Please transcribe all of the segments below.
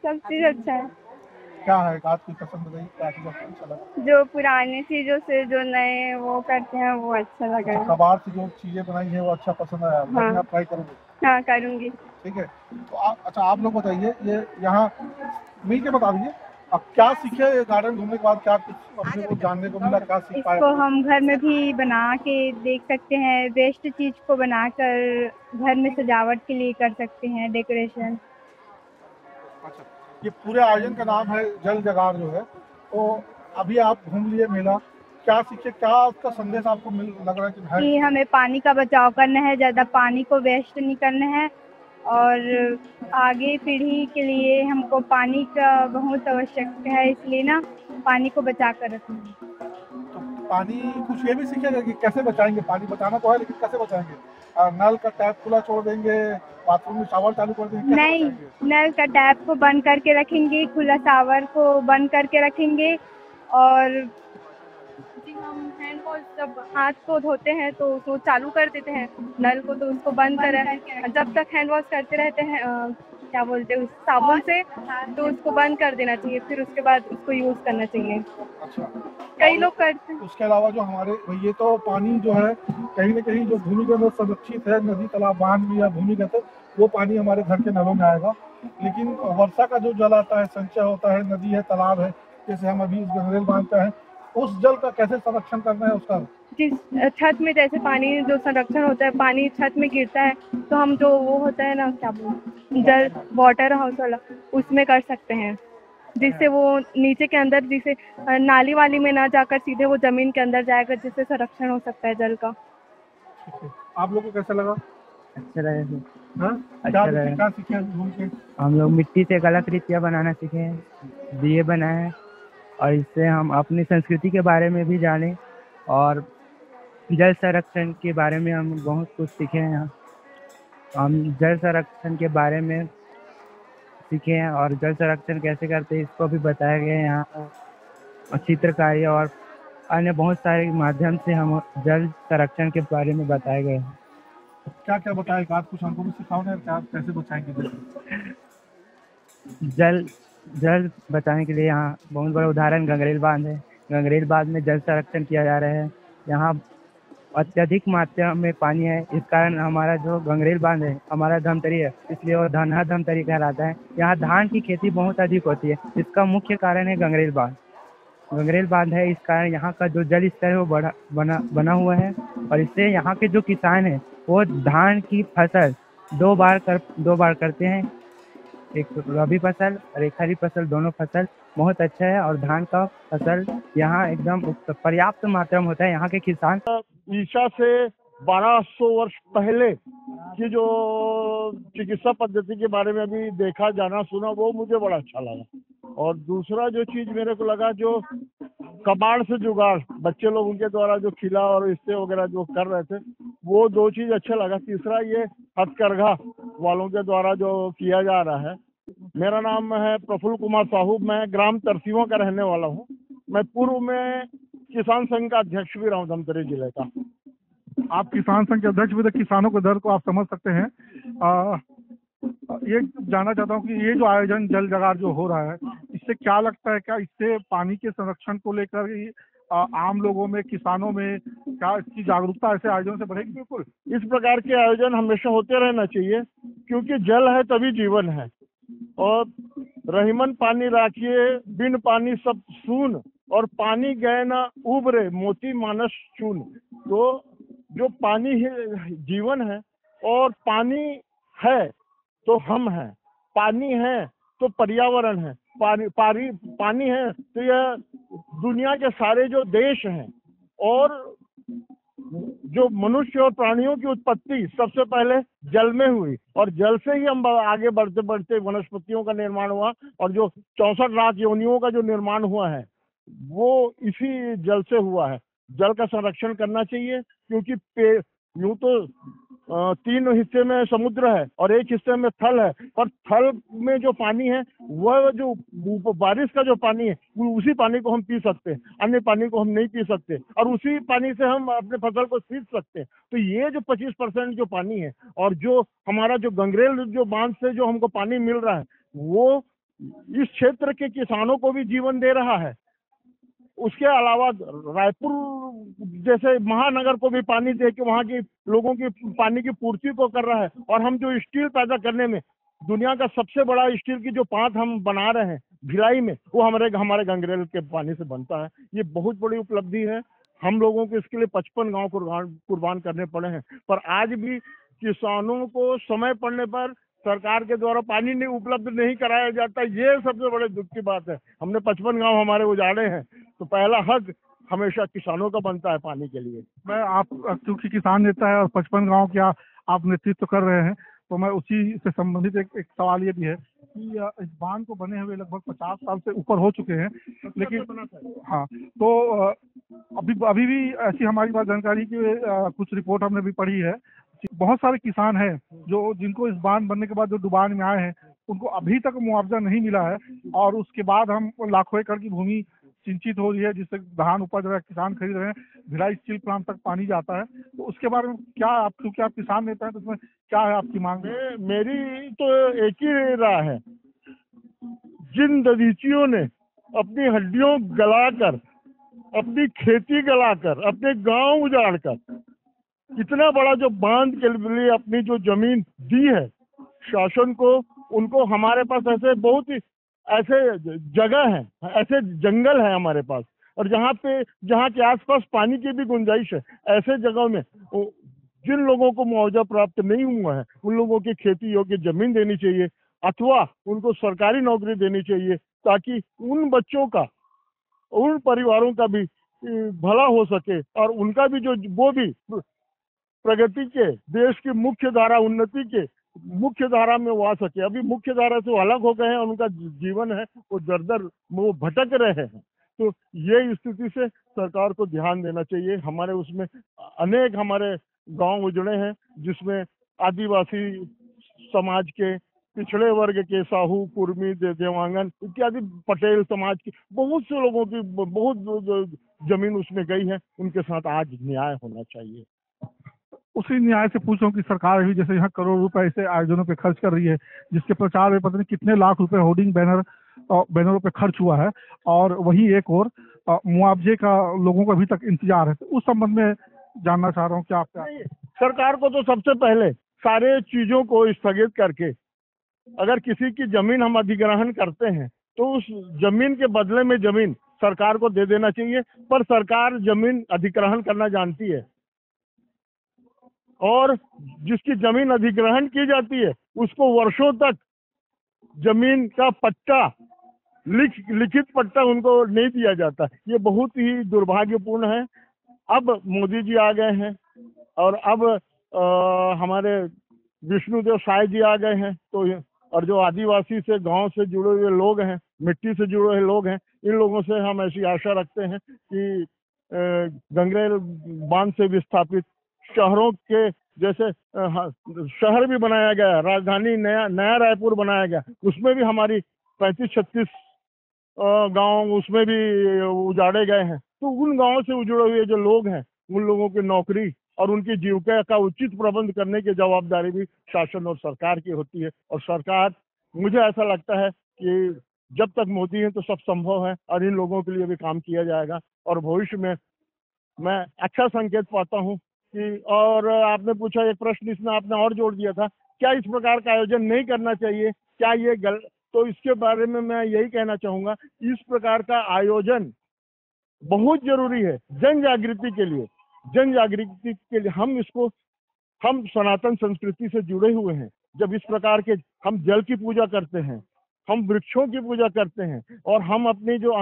सब चीज अच्छा है। क्या है आपकी पसंद रही, क्या चीज आपको अच्छा लगा? जो पुरानी चीजों से जो नए वो करते हैं वो अच्छा लगा है। कबाड़ से जो चीजें बनाई है वो अच्छा पसंद आया, घर में आप ट्राई करोगे? हाँ करूँगी। ठीक है, तो अच्छा आप लोग बताइए, ये यहाँ मिल के बता दीजिए आप क्या सीखे ये गार्डन घूमने के बाद, क्या कुछ अपने को जानने को मिला, क्या सीख पाए? इसको हम घर में भी बना के देख सकते हैं, वेस्ट चीज को बनाकर घर में सजावट के लिए कर सकते हैं, डेकोरेशन। अच्छा, ये पूरे आयोजन का नाम है जल जगार जो है, तो अभी आप घूम लिए मेला, क्या सीखे, क्या उसका संदेश आपको मिल लग रहा है कि हमें पानी का बचाव करना है, ज़्यादा पानी को वेस्ट नहीं करना है और आगे पीढ़ी के लिए हमको पानी का बहुत आवश्यक है, इसलिए ना पानी को बचा कर रखना है। तो पानी कुछ ये भी सीखेगा कि कैसे बचाएंगे, पानी बचाना तो है लेकिन कैसे बचाएंगे? नल का टैप खुला छोड़ देंगे, बाथरूम में शावर चालू कर देंगे, कैसे नहीं, बचाएंगे? नल का टैप को बंद करके रखेंगे, खुला शावर को बंद करके रखेंगे और हम हैंड वॉश जब हाथ को धोते हैं तो उसको चालू कर देते हैं नल को, तो उसको बंद करें जब तक हैंड वॉश करते रहते हैं क्या बोलते हैं उस साबुन से, तो उसको बंद कर देना चाहिए, फिर उसके बाद उसको यूज करना चाहिए। अच्छा, कई लोग करते हैं। उसके अलावा जो हमारे ये तो पानी जो है कहीं ना कहीं जो भूमिगत संरक्षित है, नदी तालाब बांध में या भूमिगत, वो पानी हमारे घर के नलों में आएगा, लेकिन वर्षा का जो जल आता है, संचय होता है, नदी है, तालाब है, जैसे हम अभी इस गंगरेल बांध पे हैं, उस जल का कैसे संरक्षण करना है उसका? जिस छत में जैसे पानी जो संरक्षण होता है, पानी छत में गिरता है तो हम जो वो होता है ना क्या बोलते जल वाटर हाउस वाला, उसमें कर सकते हैं, जिससे वो नीचे के अंदर, जिसे नाली वाली में ना जाकर सीधे वो जमीन के अंदर जाएगा, जिससे संरक्षण हो सकता है जल का। आप लोगों को कैसा लगा? अच्छा लगा। हाँ, क्या सीखे घूम के? हम लोग मिट्टी से कलाकृतियाँ बनाना सीखे हैं, दिए बनाए हैं, और इससे हम अपनी संस्कृति के बारे में भी जाने और जल संरक्षण के बारे में हम बहुत कुछ सीखे हैं। यहाँ हम जल संरक्षण के बारे में सीखे हैं और जल संरक्षण कैसे करते हैं इसको भी बताया गया है यहाँ, और चित्रकारी और अन्य बहुत सारे माध्यम से हम जल संरक्षण के बारे में बताए गए हैं। क्या क्या बताएगा आप, कुछ हमको भी सिखाओ ना, क्या कैसे बचाएंगे जल बचाने के लिए यहाँ बहुत बड़ा उदाहरण गंगरेल बांध है। गंगरेल बांध में जल संरक्षण किया जा रहा है। यहाँ अत्यधिक मात्रा में पानी है, इस कारण हमारा जो गंगरेल बांध है हमारा धमतरी है, इसलिए वो धनहा धमतरी कहलाता है। यहाँ धान की खेती बहुत अधिक होती है, इसका मुख्य कारण है गंगरेल बांध। गंगरेल बांध है, इस कारण यहाँ का जो जल स्तर है वो बना हुआ है, और इससे यहाँ के जो किसान हैं वो धान की फसल दो बार करते हैं, एक रबी फसल और एक खरीफ फसल, दोनों फसल बहुत अच्छा है, और धान का फसल यहाँ एकदम पर्याप्त मात्रा में होता है। यहाँ के किसान ईसा से 1200 वर्ष पहले की जो चिकित्सा पद्धति के बारे में अभी देखा, जाना, सुना, वो मुझे बड़ा अच्छा लगा। और दूसरा जो चीज मेरे को लगा, जो कबाड़ से जुगाड़ बच्चे लोग उनके द्वारा जो खिला और इससे वगैरह जो कर रहे थे, वो दो चीज अच्छा लगा। तीसरा ये हथकरघा वालों के द्वारा जो किया जा रहा है। मेरा नाम है प्रफुल्ल कुमार साहू, मैं ग्राम तरसीमों का रहने वाला हूँ। मैं पूर्व में किसान संघ का अध्यक्ष भी रहा हूँ धमतरी जिले का। आप किसान संघ के अध्यक्ष भी, तो किसानों के दर्द को आप समझ सकते हैं। ये जानना चाहता हूँ कि ये जो आयोजन जल जगार जो हो रहा है, इससे क्या लगता है, क्या इससे पानी के संरक्षण को लेकर ही आम लोगों में, किसानों में क्या इसकी जागरूकता ऐसे आयोजन से बढ़ेगी? बिल्कुल, इस प्रकार के आयोजन हमेशा होते रहना चाहिए, क्योंकि जल है तभी जीवन है। और रहीमन पानी राखिए, बिन पानी सब सून, और पानी गए ना उबरे, मोती मानस चून। तो जो पानी है जीवन है, और पानी है तो हम हैं, पानी है तो पर्यावरण है, पानी है तो यह दुनिया के सारे जो देश हैं, और जो मनुष्य और प्राणियों की उत्पत्ति सबसे पहले जल में हुई, और जल से ही हम आगे बढ़ते बढ़ते वनस्पतियों का निर्माण हुआ, और जो 64 लाख योनियों का जो निर्माण हुआ है वो इसी जल से हुआ है। जल का संरक्षण करना चाहिए, क्योंकि यूं तो 3 हिस्से में समुद्र है और 1 हिस्से में थल है, पर थल में जो पानी है वह जो बारिश का जो पानी है वो उसी पानी को हम पी सकते हैं, अन्य पानी को हम नहीं पी सकते, और उसी पानी से हम अपने फसल को सींच सकते हैं। तो ये जो 25% जो पानी है, और जो हमारा जो गंगरेल जो बांध से जो हमको पानी मिल रहा है, वो इस क्षेत्र के किसानों को भी जीवन दे रहा है। उसके अलावा रायपुर जैसे महानगर को भी पानी दे के वहाँ की लोगों की पानी की पूर्ति को कर रहा है। और हम जो स्टील पैदा करने में, दुनिया का सबसे बड़ा स्टील की जो पात हम बना रहे हैं भिलाई में, वो हमारे गंगरेल के पानी से बनता है। ये बहुत बड़ी उपलब्धि है। हम लोगों को इसके लिए 55 गांव कुर्बान करने पड़े हैं, पर आज भी किसानों को समय पड़ने पर सरकार के द्वारा पानी नहीं उपलब्ध नहीं कराया जाता। ये सबसे बड़े दुख की बात है। हमने 55 गांव हमारे उजाड़े हैं, तो पहला हक हमेशा किसानों का बनता है पानी के लिए। मैं आप क्योंकि किसान नेता है और 55 गांव का आप नेतृत्व कर रहे हैं, तो मैं उसी से संबंधित एक सवाल ये भी है कि इस बांध को बने हुए लगभग 50 साल से ऊपर हो चुके हैं, लेकिन हाँ, तो अभी भी ऐसी हमारी पास जानकारी की कुछ रिपोर्ट हमने भी पढ़ी है। बहुत सारे किसान हैं जो जिनको इस बांध बनने के बाद जो डुबान में आए हैं, उनको अभी तक मुआवजा नहीं मिला है, और उसके बाद हम लाखों एकड़ की भूमि सिंचित हो रही है, जिससे धान उपज रहा है, किसान खरीद रहे हैं, भिलाई स्टील प्लांट तक पानी जाता है। तो उसके बारे में क्या आप, क्योंकि आप किसान नेता हैं, तो उसमें क्या है आपकी मांग? मेरी तो एक ही राय है। जिन दधीचियों ने अपनी हड्डियों गलाकर, अपनी खेती गलाकर, अपने गांव उजाड़कर इतना बड़ा जो बांध के लिए अपनी जो जमीन दी है शासन को, उनको हमारे पास ऐसे बहुत ही ऐसे जगह है, ऐसे जंगल है हमारे पास, और जहाँ के आसपास पानी की भी गुंजाइश है, ऐसे जगहों में जिन लोगों को मुआवजा प्राप्त नहीं हुआ है उन लोगों की खेती योग्य जमीन देनी चाहिए, अथवा उनको सरकारी नौकरी देनी चाहिए, ताकि उन बच्चों का, उन परिवारों का भी भला हो सके, और उनका भी जो वो भी प्रगति के, देश की मुख्य धारा, उन्नति के मुख्य धारा में वो आ सके। अभी मुख्य धारा से अलग हो गए हैं, उनका जीवन है वो दर वो भटक रहे हैं। तो ये स्थिति से सरकार को ध्यान देना चाहिए। हमारे उसमें अनेक हमारे गांव उजड़े हैं, जिसमें आदिवासी समाज के, पिछड़े वर्ग के, साहू, कुर्मी, देवांगन इत्यादि पटेल समाज की बहुत से लोगों की बहुत जमीन उसमें गई है। उनके साथ आज न्याय होना चाहिए। उसी न्याय से पूछ रहा हूँ कि सरकार भी जैसे यहाँ करोड़ रुपए ऐसे आयोजनों पे खर्च कर रही है, जिसके प्रचार में पता नहीं कितने लाख रुपए होर्डिंग बैनरों पे खर्च हुआ है, और वही एक और मुआवजे का लोगों को अभी तक इंतजार है। तो उस संबंध में जानना चाह रहा हूँ कि आप सरकार को तो सबसे पहले सारे चीजों को स्थगित करके, अगर किसी की जमीन हम अधिग्रहण करते हैं तो उस जमीन के बदले में जमीन सरकार को दे देना चाहिए। पर सरकार जमीन अधिग्रहण करना जानती है, और जिसकी जमीन अधिग्रहण की जाती है उसको वर्षों तक जमीन का पट्टा, लिखित पट्टा उनको नहीं दिया जाता। ये बहुत ही दुर्भाग्यपूर्ण है। अब मोदी जी आ गए हैं, और अब हमारे विष्णुदेव साय जी आ गए हैं, तो और जो आदिवासी से, गांव से जुड़े हुए लोग हैं, मिट्टी से जुड़े हुए लोग हैं, इन लोगों से हम ऐसी आशा रखते हैं कि गंगरेल बांध से विस्थापित शहरों के जैसे शहर भी बनाया गया, राजधानी नया रायपुर बनाया गया, उसमें भी हमारी 35-36 गांव उसमें भी उजाड़े गए हैं। तो उन गांवों से उजड़े हुए जो लोग हैं, उन लोगों की नौकरी और उनकी जीविका का उचित प्रबंध करने की जवाबदारी भी शासन और सरकार की होती है। और सरकार, मुझे ऐसा लगता है कि जब तक मोदी है तो सब संभव है और इन लोगों के लिए भी काम किया जाएगा। और भविष्य में मैं अच्छा संकेत पाता हूँ कि, और आपने पूछा एक प्रश्न इसमें आपने और जोड़ दिया था, क्या इस प्रकार का आयोजन नहीं करना चाहिए, क्या ये तो इसके बारे में मैं यही कहना चाहूंगा, इस प्रकार का आयोजन बहुत जरूरी है जन जागृति के लिए। जन जागृति के लिए हम सनातन संस्कृति से जुड़े हुए हैं। जब इस प्रकार के हम जल की पूजा करते हैं, हम वृक्षों की पूजा करते हैं, और हम अपनी जो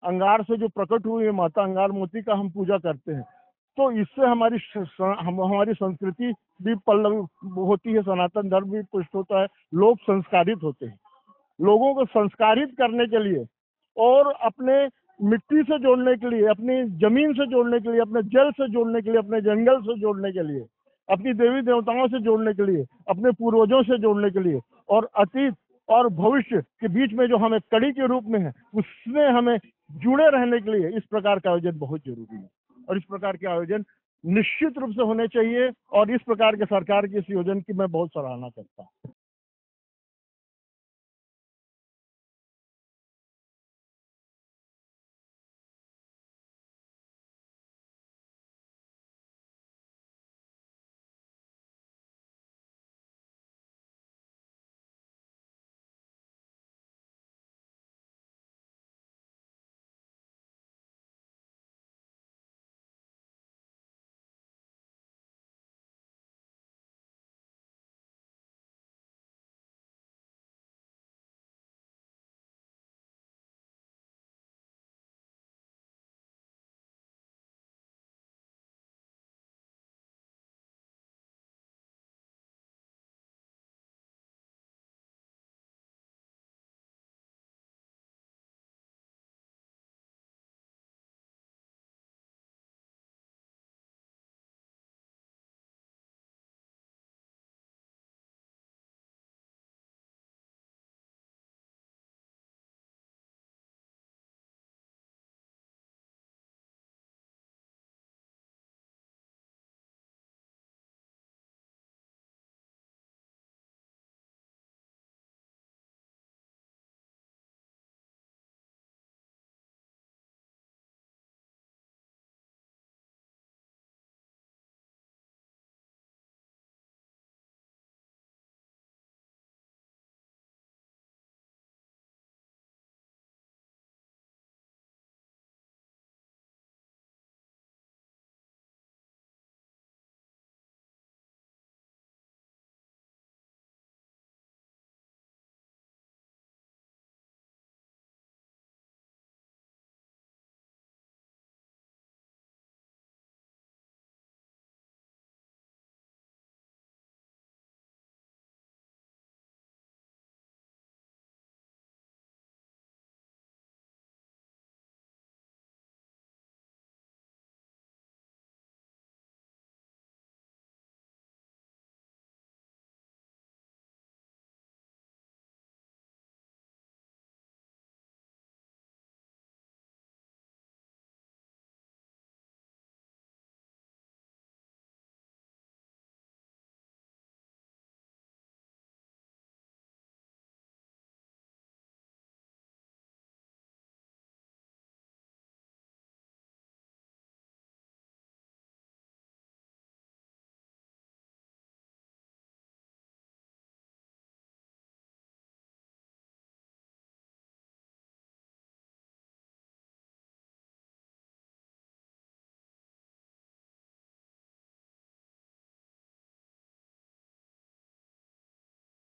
अंगार से जो प्रकट हुई है माता अंगार मोती का हम पूजा करते हैं, तो इससे हमारी संस्कृति भी पल्लव होती है, सनातन धर्म भी पुष्ट होता है, लोग संस्कारित होते हैं। लोगों को संस्कारित करने के लिए और अपने मिट्टी से जोड़ने के लिए, अपनी जमीन से जोड़ने के लिए, अपने जल से जोड़ने के लिए, अपने जंगल से जोड़ने के लिए, अपनी देवी देवताओं से जोड़ने के लिए, अपने पूर्वजों से जोड़ने के लिए, और अतीत और भविष्य के बीच में जो हमें कड़ी के रूप में है, उसमें हमें जुड़े रहने के लिए इस प्रकार का आयोजन बहुत जरूरी है। और इस प्रकार के आयोजन निश्चित रूप से होने चाहिए, और इस प्रकार के सरकार के इस योजना की मैं बहुत सराहना करता हूँ।